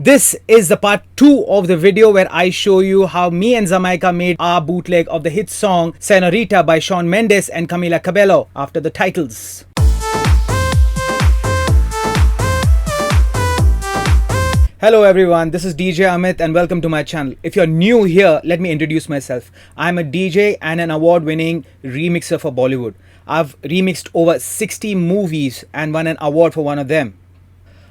This is the part 2 of the video where I show you how me and Jamaica made our bootleg of the hit song Senorita by Shawn Mendes and Camila Cabello after the titles. Hello everyone, this is DJ Amit and welcome to my channel. If you're new here, let me introduce myself. I'm a DJ and an award-winning remixer for Bollywood. I've remixed over 60 movies and won an award for one of them.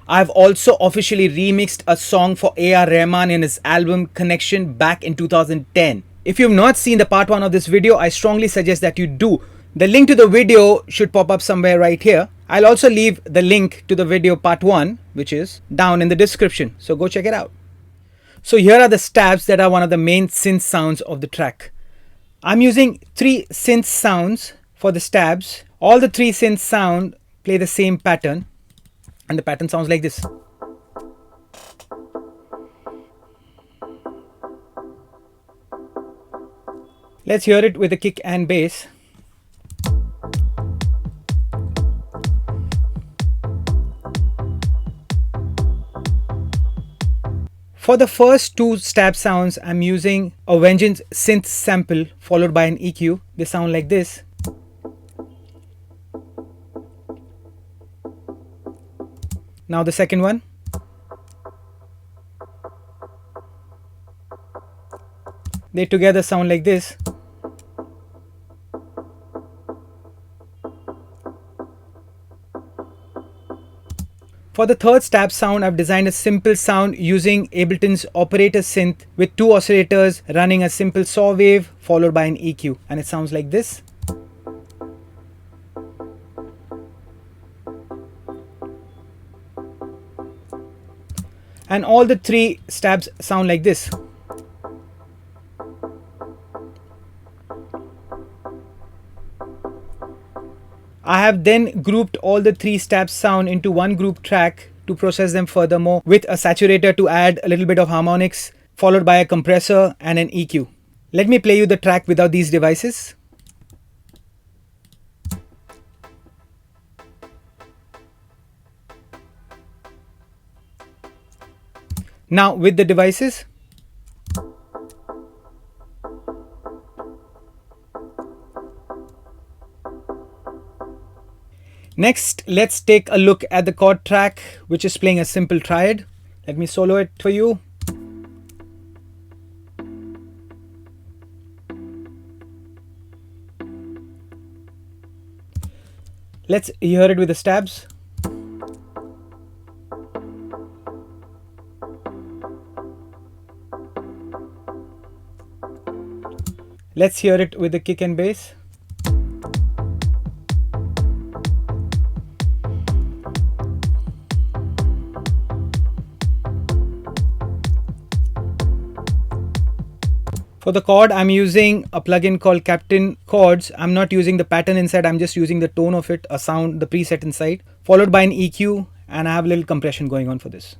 I've also officially remixed a song for A.R. Rahman in his album Connection back in 2010. If you've not seen the part 1 of this video, I strongly suggest that you do. The link to the video should pop up somewhere right here. I'll also leave the link to the video part 1, which is down in the description. So go check it out. So here are the stabs that are one of the main synth sounds of the track. I'm using 3 synth sounds for the stabs. All the 3 synth sound play the same pattern. And the pattern sounds like this. Let's hear it with a kick and bass. For the first 2 stab sounds, I'm using a Vengeance synth sample followed by an EQ. They sound like this. Now the second one. They together sound like this. For the third stab sound, I've designed a simple sound using Ableton's operator synth with 2 oscillators running a simple saw wave followed by an EQ, and it sounds like this. And all the 3 stabs sound like this. I have then grouped all the 3 stabs sound into one group track to process them furthermore with a saturator to add a little bit of harmonics, followed by a compressor and an EQ. Let me play you the track without these devices. Now with the devices. Next, let's take a look at the chord track, which is playing a simple triad. Let me solo it for you. Let's hear it with the stabs. Let's hear it with the kick and bass. For the chord, I'm using a plugin called Captain Chords. I'm not using the pattern inside, I'm just using the tone of it, a sound, the preset inside, followed by an EQ, and I have a little compression going on for this.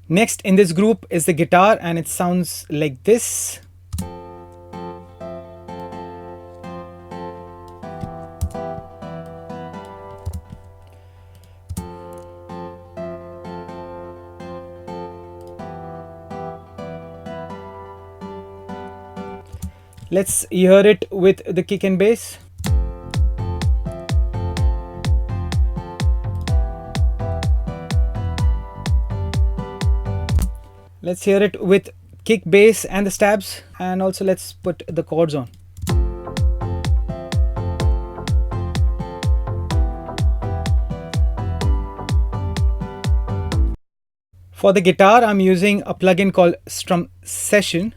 Next in this group is the guitar, and it sounds like this. Let's hear it with the kick and bass. Let's hear it with kick, bass and the stabs, and also let's put the chords on. For the guitar, I'm using a plugin called Strum Session.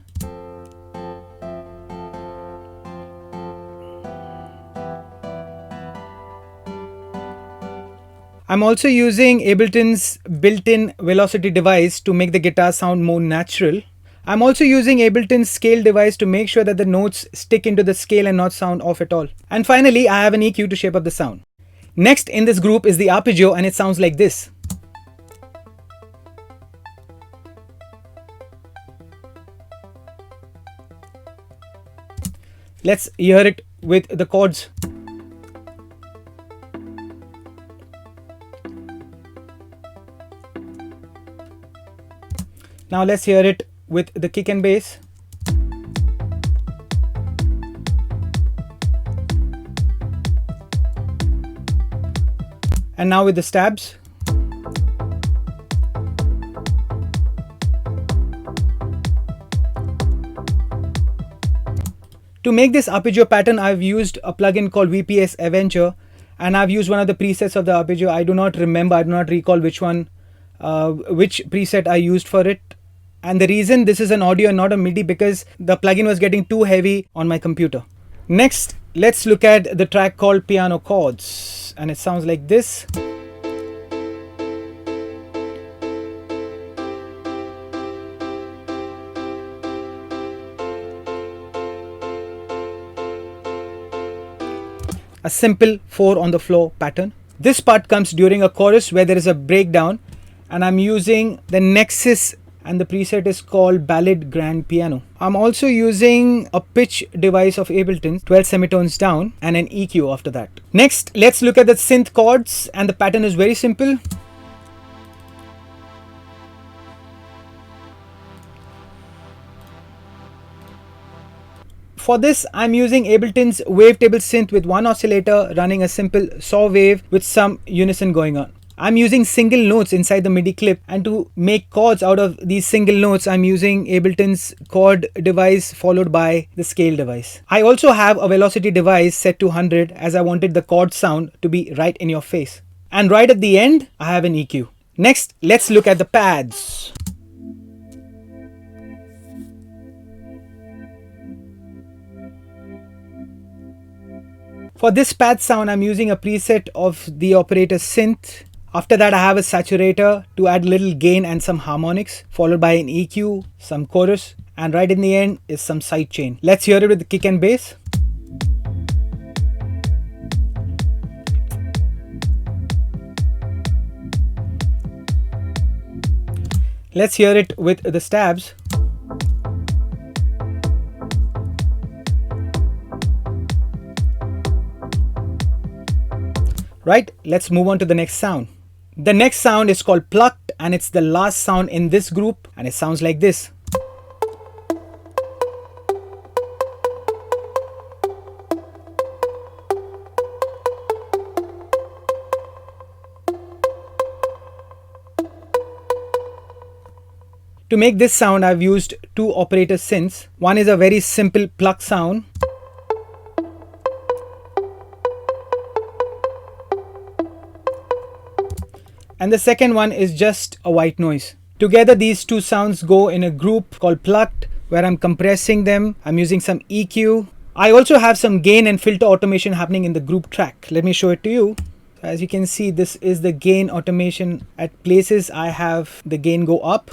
I'm also using Ableton's built-in velocity device to make the guitar sound more natural. I'm also using Ableton's scale device to make sure that the notes stick into the scale and not sound off at all. And finally, I have an EQ to shape up the sound. Next in this group is the arpeggio, and it sounds like this. Let's hear it with the chords. Now let's hear it with the kick and bass. And now with the stabs. To make this arpeggio pattern, I've used a plugin called VPS Avenger, and I've used one of the presets of the arpeggio. I do not recall which preset I used for it. And the reason this is an audio and not a MIDI, because the plugin was getting too heavy on my computer. Next, let's look at the track called Piano Chords, and it sounds like this. A simple 4 on the floor pattern. This part comes during a chorus where there is a breakdown, and I'm using the Nexus, and the preset is called Ballad Grand Piano. I'm also using a pitch device of Ableton, 12 semitones down, and an EQ after that. Next, let's look at the synth chords, and the pattern is very simple. For this, I'm using Ableton's wavetable synth with one oscillator running a simple saw wave with some unison going on. I'm using single notes inside the MIDI clip, and to make chords out of these single notes, I'm using Ableton's chord device followed by the scale device. I also have a velocity device set to 100 as I wanted the chord sound to be right in your face. And right at the end, I have an EQ. Next, let's look at the pads. For this pad sound, I'm using a preset of the operator synth. After that, I have a saturator to add a little gain and some harmonics, followed by an EQ, some chorus, and right in the end is some sidechain. Let's hear it with the kick and bass. Let's hear it with the stabs. Right, let's move on to the next sound. The next sound is called Plucked, and it's the last sound in this group, and it sounds like this. To make this sound, I've used two operator synths. One is a very simple pluck sound. And the second one is just a white noise. Together, these two sounds go in a group called Plucked, where I'm compressing them. I'm using some EQ. I also have some gain and filter automation happening in the group track. Let me show it to you. As you can see, this is the gain automation. At places, I have the gain go up.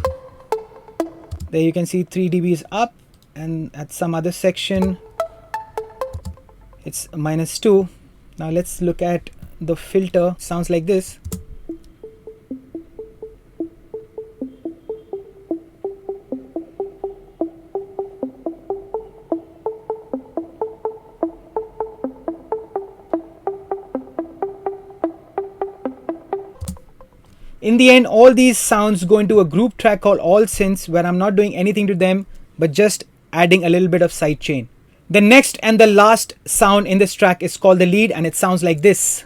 There you can see 3 dB is up, and at some other section, it's -2. Now let's look at the filter. Sounds like this. In the end, all these sounds go into a group track called All Synths, where I'm not doing anything to them, but just adding a little bit of sidechain. The next and the last sound in this track is called the lead, and it sounds like this.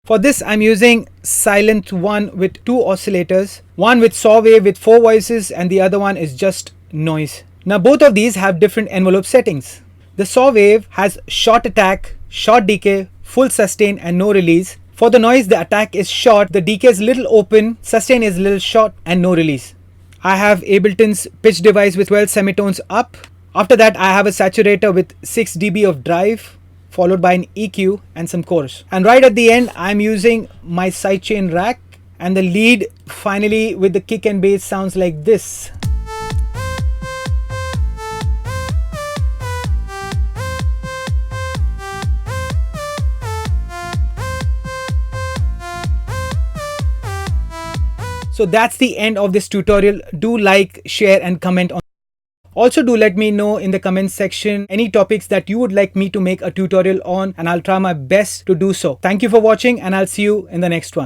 For this, I'm using Silent 1 with two oscillators, one with saw wave with 4 voices, and the other one is just noise. Now both of these have different envelope settings. The saw wave has short attack, short decay, full sustain, and no release. For the noise, the attack is short, the decay is little open, sustain is little short, and no release. I have Ableton's pitch device with 12 semitones up. After that, I have a saturator with 6 dB of drive, followed by an EQ and some chorus. And right at the end, I'm using my sidechain rack, and the lead finally with the kick and bass sounds like this. So that's the end of this tutorial. Do like, share and comment on. Also, do let me know in the comments section any topics that you would like me to make a tutorial on, and I'll try my best to do so. Thank you for watching, and I'll see you in the next one.